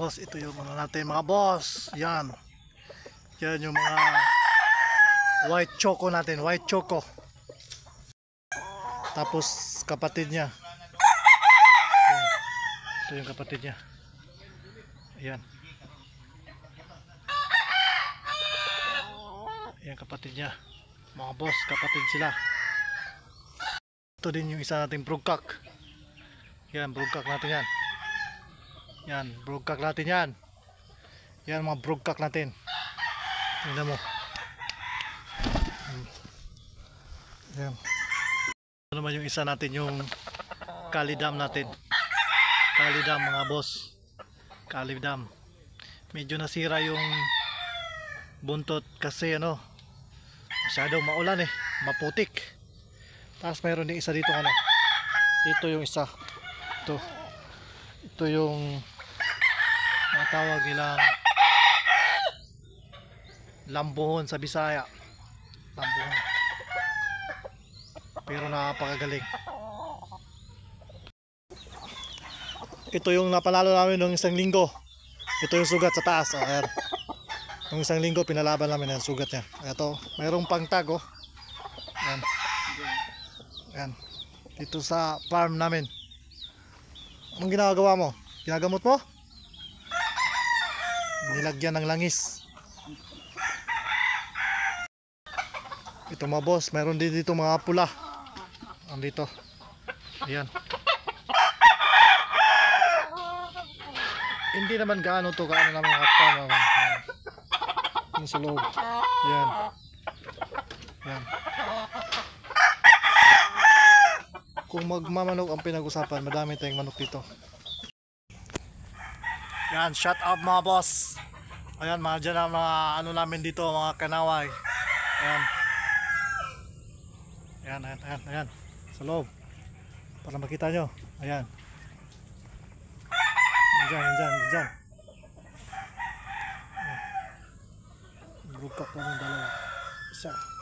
Boss, ito yung ano natin mga boss. Yan. Yan yung mga white choco natin. White choco. Tapos kapatid niya. Yan. Ito yung kapatid niya. Ayan. Ayan kapatid niya. Mga boss, kapatid sila. Ito din yung isa nating broodcock. Yan, broodcock natin yan. Yan, broodcock natin yan. Yan mga broodcock natin. Tingnan mo. Yan. Ito naman yung isa natin, yung kalidam natin. Kalidam mga boss. Kalidam. Medyo nasira yung buntot kasi ano, masyadong maulan eh, maputik. Tapos mayroon din isa dito ano. Ito yung isa. Ito yung natawag nilang lambuhon sa Bisaya. Lambuhon. Pero napakagaling. Ito yung napanalo namin nung isang linggo. Ito yung sugat sa taas. Ayan. Nung isang linggo pinalaban namin ang sugat niya. Ito, mayroong pangtag oh. Ayan. Ayan. Dito sa farm namin. Anong ginagawa mo? Ginagamot mo? Nilagyan ng langis. Ito mga boss, mayroon din dito mga pula. Andito. Ayan. Hindi naman gaano to, gaano naman kapal. Yung sa loob. Ayan. Ayan. Kung magmamanok ang pinag-usapan, madami tayong manok dito. Yan, shout out mga boss. Ayan, mga dyan ang mga ano namin dito, mga kanaway. Ayan. Ayan, ayan, ayan, ayan. Sa loob. Para makita nyo. Ayan. Diyan, diyan, diyan. Broodcock namin dalawa. Isa.